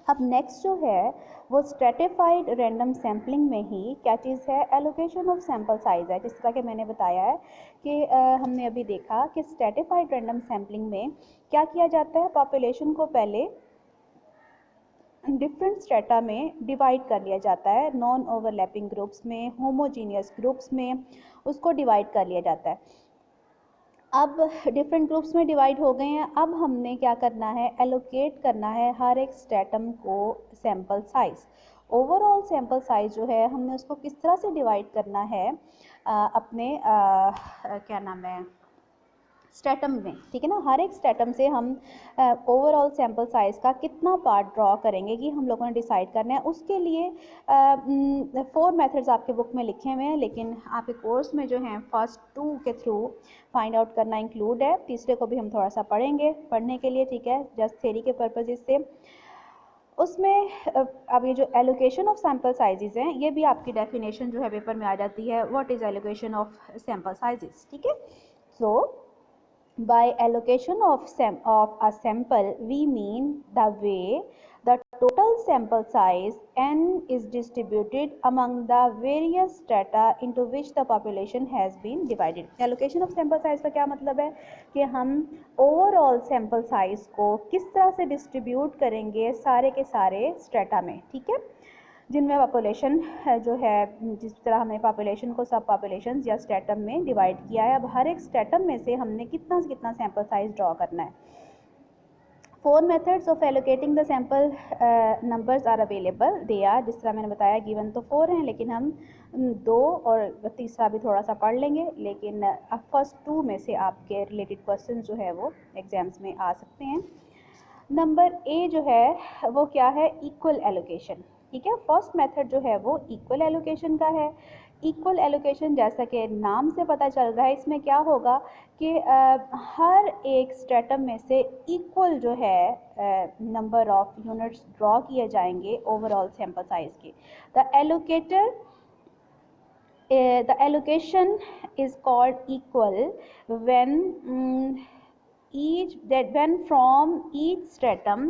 अब नेक्स्ट जो है वो स्ट्रेटिफाइड रैंडम सैम्पलिंग में ही क्या चीज़ है, एलोकेशन ऑफ सैम्पल साइज है। जिस तरह के मैंने बताया है कि हमने अभी देखा कि स्ट्रेटिफाइड रैंडम सैम्पलिंग में क्या किया जाता है, पॉपुलेशन को पहले डिफरेंट स्ट्रेटा में डिवाइड कर लिया जाता है, नॉन ओवरलैपिंग ग्रुप्स में, होमोजीनियस ग्रुप्स में उसको डिवाइड कर लिया जाता है। अब डिफरेंट ग्रुप्स में डिवाइड हो गए हैं, अब हमने क्या करना है, एलोकेट करना है हर एक स्ट्रेटम को sample size. Overall sample size जो है हमने उसको किस तरह से डिवाइड करना है अपने क्या नाम है स्ट्रेटम में, ठीक है ना। हर एक स्ट्रेटम से हम ओवरऑल सैंपल साइज का कितना पार्ट ड्रॉ करेंगे कि हम लोगों ने डिसाइड करना है। उसके लिए 4 मेथड्स आपके बुक में लिखे हुए हैं, लेकिन आपके कोर्स में जो हैं फर्स्ट 2 के थ्रू फाइंड आउट करना इंक्लूड है। तीसरे को भी हम थोड़ा सा पढ़ेंगे पढ़ने के लिए, ठीक है, जस्ट थ्योरी के पर्पज से। उसमें अब ये जो एलोकेशन ऑफ सैम्पल साइजेस हैं, ये भी आपकी डेफिनेशन जो है पेपर में आ जाती है, what is allocation of sample sizes, ठीक है। सो by allocation of a sample, we mean the way the total sample size n is distributed among the various strata into which the population has been divided. Allocation of sample size का क्या मतलब है कि हम overall sample size को किस तरह से distribute करेंगे सारे के सारे strata में, ठीक है, जिनमें पॉपुलेशन जो है, जिस तरह हमने पॉपुलेशन को सब पॉपुलेशन या स्ट्रेटम में डिवाइड किया है। अब हर एक स्ट्रेटम में से हमने कितना से कितना सैंपल साइज ड्रॉ करना है। 4 methods of allocating the sample numbers are available, they are, जिस तरह मैंने बताया गिवन तो 4 हैं, लेकिन हम 2 और तीसरा भी थोड़ा सा पढ़ लेंगे। लेकिन फर्स्ट 2 में से आपके रिलेटेड क्वेश्चन जो है वो एग्जाम्स में आ सकते हैं। नंबर ए जो है वो क्या है, इक्वल एलोकेशन, ठीक है। फर्स्ट मेथड जो है वो इक्वल एलोकेशन का है। इक्वल एलोकेशन जैसा कि नाम से पता चल रहा है, इसमें क्या होगा कि हर एक स्ट्रेटम में से इक्वल जो है नंबर ऑफ यूनिट्स ड्रॉ किए जाएंगे ओवरऑल सैंपल साइज के। The allocation is called equal when from each stratum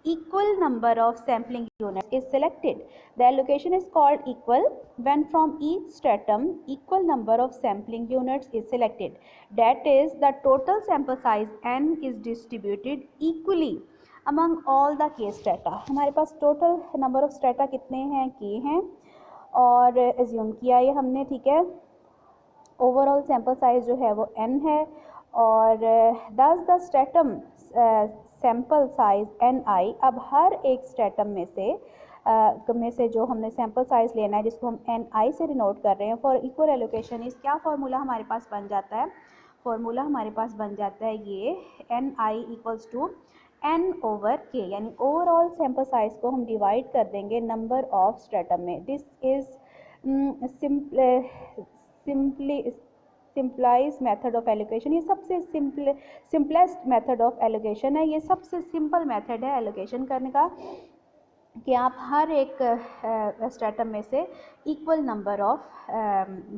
equal number of sampling units is selected. The allocation is called equal when from each stratum equal number of sampling units is selected. That is, the total sample size n is distributed equally among all the k strata. हमारे पास total number of strata कितने हैं, k हैं, और assume किया ये हमने, ठीक है। ओवरऑल सैंपल साइज जो है वो n है, और दस the stratum sample size ni। अब हर एक स्ट्रेटम में से जो हमने सैंपल साइज लेना है, जिसको हम ni से डिनोट कर रहे हैं फॉर इक्वल एलोकेशन, इस क्या फार्मूला हमारे पास बन जाता है, फार्मूला हमारे पास बन जाता है ये ni equals to n over k, यानी ओवरऑल सैंपल साइज को हम डिवाइड कर देंगे नंबर ऑफ स्ट्रेटम में। This is simplest method of allocation. ये सबसे सिंपलेस्ट मेथड ऑफ एलोकेशन है, ये सबसे सिंपल मेथड है एलोकेशन करने का कि आप हर एक स्ट्रेटम में से इक्वल नंबर ऑफ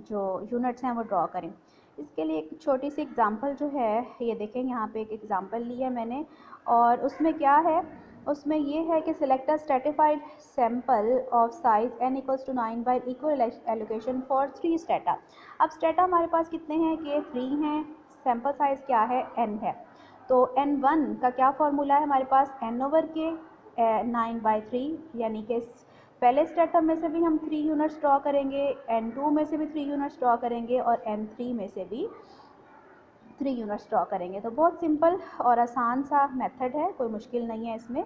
जो यूनिट्स हैं वो ड्रॉ करें। इसके लिए एक छोटी सी एग्जांपल जो है ये देखें, यहाँ पे एक एग्जांपल ली है मैंने, और उसमें क्या है, उसमें ये है कि select a stratified sample of size n equals to 9 by equal allocation for 3 strata. अब स्ट्रेटा हमारे पास कितने हैं, कि 3 हैं, सैंपल साइज क्या है, n है। तो n1 का क्या फॉर्मूला है हमारे पास, n ओवर k 9/3, यानी कि पहले स्ट्रेटम में से भी हम 3 यूनिट्स ड्रॉ करेंगे, n2 में से भी 3 यूनिट्स ड्रॉ करेंगे, और n3 में से भी 3 यूनिट्स ड्रॉ करेंगे। तो बहुत सिंपल और आसान सा मेथड है, कोई मुश्किल नहीं है इसमें।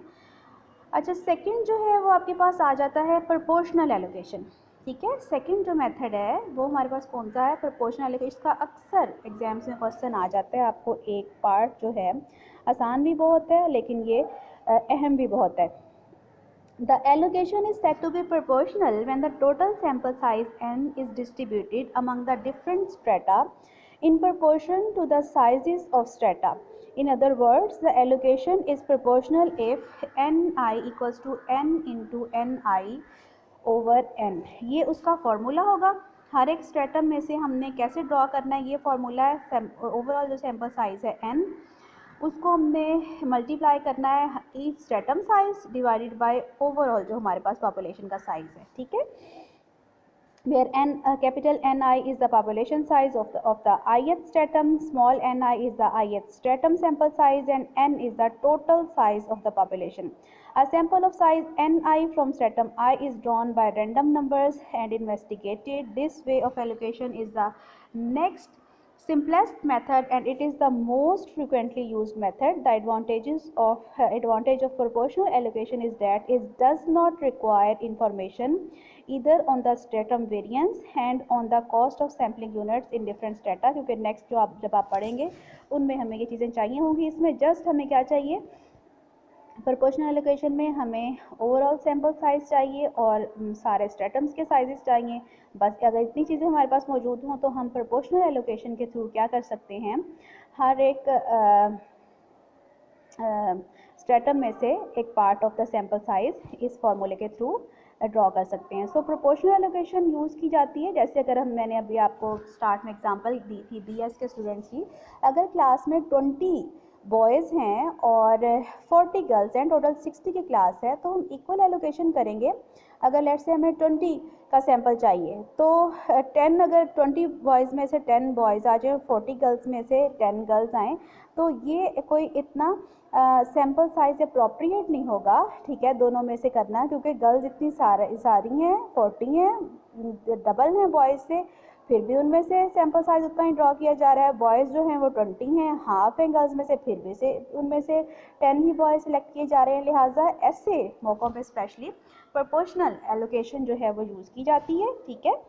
अच्छा, सेकंड जो है वो आपके पास आ जाता है प्रोपोर्शनल एलोकेशन, ठीक है। सेकंड जो मेथड है वो हमारे पास कौन सा है, प्रोपोर्शनल एलोकेशन। इसका अक्सर एग्जाम्स में क्वेश्चन आ जाता है, आपको एक पार्ट जो है आसान भी बहुत है लेकिन ये अहम भी बहुत है। The allocation is said to be proportional when the total sample size n is distributed among the different strata in proportion to the sizes of strata. In other words, the allocation is proportional if ni equals to n into ni over n. ये उसका formula होगा। हर एक stratum में से हमने कैसे draw करना है, ये फॉर्मूला है। ओवरऑल जो सैंपल साइज है n, उसको हमने मल्टीप्लाई करना है each stratum size divided by overall जो हमारे पास पॉपुलेशन का साइज है, ठीक है, where capital Ni is the population size of the ith stratum, small ni is the ith stratum sample size, and n is the total size of the population. A sample of size Ni from stratum I is drawn by random numbers and investigated. This way of allocation is the next simplest method and it is the most frequently used method. The advantage of proportional allocation is that it does not require information either on the stratum variance and on the cost of sampling units in different strata, क्योंकि next जो आप जब आप पढ़ेंगे उनमें हमें ये चीज़ें चाहिए होंगी. इसमें जस्ट हमें क्या चाहिए, प्रोपोर्शनल एलोकेशन में हमें ओवरऑल सैम्पल साइज चाहिए और सारे स्ट्रेटम्स के साइजेस चाहिए. बस अगर इतनी चीज़ें हमारे पास मौजूद हों तो हम प्रोपोर्शनल एलोकेशन के थ्रू क्या कर सकते हैं, हर एक स्ट्रेटम में से एक part of the sample size इस फॉर्मूले के थ्रू ड्रॉ कर सकते हैं. सो प्रोपोर्शनल एलोकेशन यूज़ की जाती है जैसे अगर मैंने अभी आपको स्टार्ट में एग्जांपल दी थी बीएस के स्टूडेंट्स की. अगर क्लास में 20 बॉयज़ हैं और 40 गर्ल्स हैं, टोटल 60 की क्लास है, तो हम इक्वल एलोकेशन करेंगे. अगर लेट्स से हमें 20 का सैंपल चाहिए तो 10 अगर 20 बॉयज़ में से 10 बॉयज़ आ जाए और 40 गर्ल्स में से 10 गर्ल्स आएँ तो ये कोई इतना सैम्पल साइज अप्रोप्रिएट नहीं होगा, ठीक है, दोनों में से करना, क्योंकि गर्ल्स इतनी सारी हैं, 40 हैं, डबल हैं बॉयज़ से, फिर भी उनमें से सैम्पल साइज उतना ही ड्रॉ किया जा रहा है. बॉयज़ जो हैं वो 20 हैं, हाफ हैं गर्ल्स में से, फिर भी से उनमें से 10 ही बॉयज़ सिलेक्ट किए जा रहे हैं. लिहाजा ऐसे मौक़ों पे स्पेशली प्रोपोर्शनल एलोकेशन जो है वो यूज़ की जाती है, ठीक है.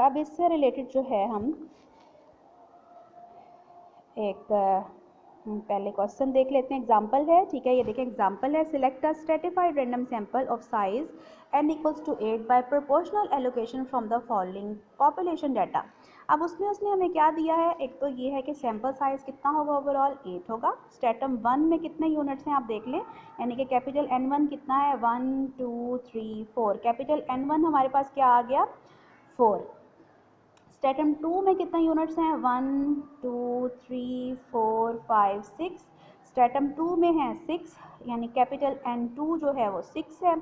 अब इससे रिलेटेड जो है हम एक पहले क्वेश्चन देख लेते हैं. एग्जाम्पल है, ठीक है, ये देखें एग्जाम्पल है. Select a stratified random sample of size n equals to 8 by proportional allocation from the following population data. अब उसमें उसने हमें क्या दिया है, एक तो ये है कि सैंपल साइज कितना होगा, ओवरऑल 8 होगा. स्ट्रेटम 1 में कितने यूनिट्स हैं आप देख लें, यानी कि कैपिटल N1 कितना है, 1 2 3 4. कैपिटल N1 हमारे पास क्या आ गया, 4. स्ट्रेटम 2 में कितने यूनिट्स हैं, 1 2 3 4 5 6. स्ट्रेटम 2 में है 6, यानी कैपिटल N2 जो है वो 6 है.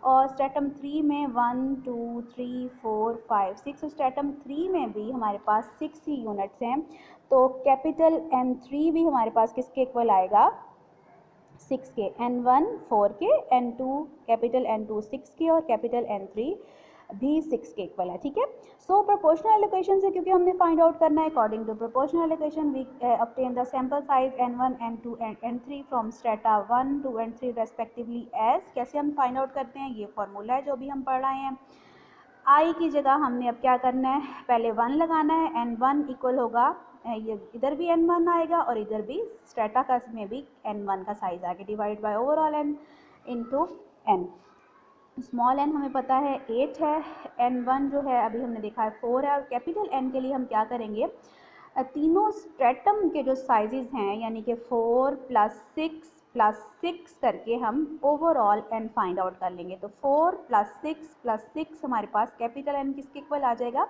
और स्ट्रेटम 3 में 1 2 3 4 5 6. स्ट्रेटम 3 में भी हमारे पास 6 ही यूनिट्स हैं, तो कैपिटल N3 भी हमारे पास किसके इक्वल आएगा, 6 के. N1 4 के, N2 कैपिटल N2 6 के और कैपिटल N3 भी 6 के इक्वल है, ठीक है. सो प्रोपोर्शनल एलोकेशन से क्योंकि हमने फाइंड आउट करना है according to proportional allocation we obtain the sample size N1 N2 and N3 from strata 1 2 and 3 respectively as. कैसे हम फाइंड आउट करते हैं, ये फॉर्मूला है जो अभी हम पढ़ रहे हैं. आई की जगह हमने अब क्या करना है, पहले 1 लगाना है. N1 इक्वल होगा, ये इधर भी N1 आएगा और इधर भी स्ट्रेटा का में भी N1 का साइज आएगा, divide by overall N into N. Small n हमें पता है 8 है, N1 जो है अभी हमने देखा है 4 है. और कैपिटल N के लिए हम क्या करेंगे, तीनों स्ट्रेटम के जो साइजेस हैं यानी कि 4 + 6 + 6 करके हम ओवरऑल n फाइंड आउट कर लेंगे. तो 4 + 6 + 6 हमारे पास कैपिटल N किसके इक्वल आ जाएगा,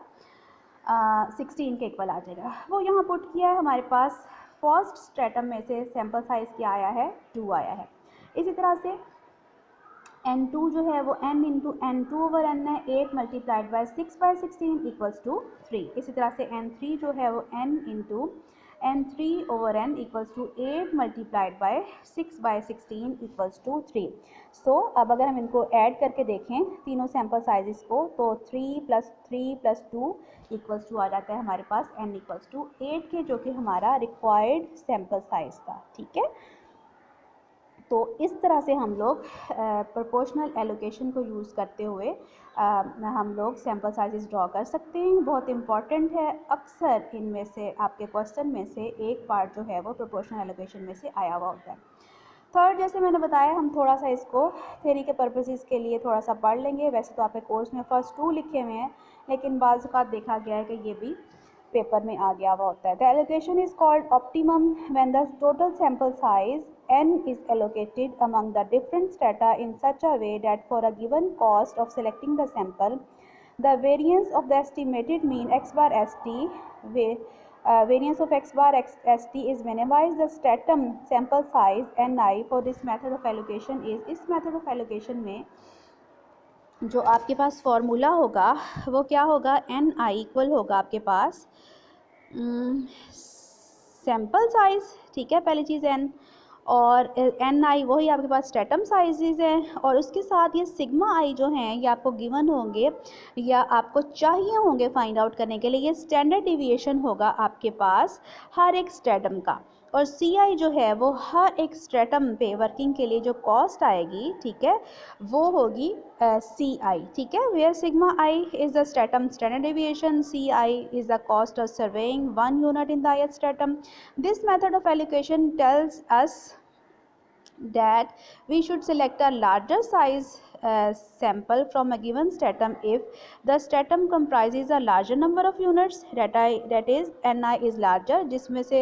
16 के इक्वल आ जाएगा. वो यहाँ पुट किया है. हमारे पास फर्स्ट स्ट्रेटम में से सैम्पल साइज क्या आया है, 2 आया है. इसी तरह से N2 जो है वो n into N2 over n है, 8 मल्टीप्लाइड बाय 6/16 इक्वल्स टू 3. इसी तरह से N3 जो है वो n into N3 over n equals to 8 multiplied by 6/16 equals to 3. So अब अगर हम इनको ऐड करके देखें तीनों सैम्पल साइजेस को तो 3 + 3 + 2 इक्वल्स टू आ जाता है हमारे पास n इक्वल्स टू 8 के, जो कि हमारा रिक्वायर्ड सैम्पल साइज था, ठीक है. तो इस तरह से हम लोग प्रोपोर्शनल एलोकेशन को यूज़ करते हुए हम लोग सैम्पल साइजेस ड्रॉ कर सकते हैं. बहुत इंपॉर्टेंट है, अक्सर इनमें से आपके क्वेश्चन में से एक पार्ट जो है वो प्रोपोर्शनल एलोकेशन में से आया हुआ होता है. थर्ड, जैसे मैंने बताया हम थोड़ा सा इसको थ्योरी के पर्पसेस के लिए थोड़ा सा पढ़ लेंगे. वैसे तो आपके कोर्स में फर्स्ट 2 लिखे हुए हैं, लेकिन बाज़ औक़ात देखा गया है कि ये भी पेपर में आ गया हुआ होता है. The allocation is called optimum when the total sample size n is allocated among the different strata in such a way that for a given cost of selecting the sample, the variance of the estimated mean x bar st variance of x bar st is minimized. The stratum sample size ni for this method of allocation is, इस method of allocation में जो आपके पास formula होगा वो क्या होगा, N I equal होगा आपके पास सैम्पल साइज़, ठीक है, पहली चीज़ एन, और एन आई वही आपके पास स्टेटम साइजेज हैं, और उसके साथ ये सिग्मा आई जो हैं ये आपको गिवन होंगे या आपको चाहिए होंगे फाइंड आउट करने के लिए, ये स्टैंडर्ड डिविएशन होगा आपके पास हर एक स्टेटम का, और सी आई जो है वो हर एक स्ट्रेटम पे वर्किंग के लिए जो कॉस्ट आएगी, ठीक है, वो होगी सी आई, ठीक है, where sigma I is the stratum standard deviation, C I is the cost of surveying 1 unit in the ith stratum. This method of allocation tells us that we should select a larger size sample from a given stratum if the stratum comprises a larger number of units, that is ni is larger, जिसमें से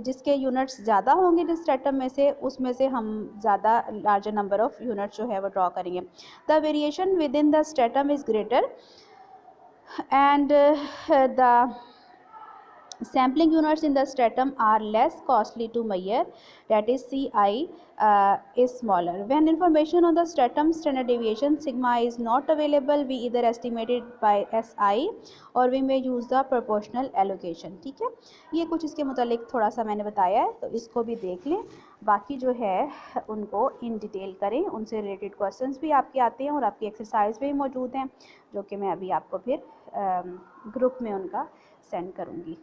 जिसके units ज़्यादा होंगे जिस stratum में से, उसमें से हम ज़्यादा लार्जर नंबर ऑफ यूनिट्स जो है वो ड्रॉ करेंगे. The variation with in the stratum is greater and the sampling units in the stratum are less costly to measure, that is CI is smaller. When information on the stratum standard deviation sigma is not available, we either estimate it by SI or we may use the proportional allocation. ठीक है, ये कुछ इसके मुतालिक थोड़ा सा मैंने बताया है, तो इसको भी देख लें, बाकी जो है उनको इन डिटेल करें, उनसे रिलेटेड क्वेश्चंस भी आपके आते हैं और आपकी एक्सरसाइज भी मौजूद हैं जो कि मैं अभी आपको फिर ग्रुप में उनका सेंड करूँगी.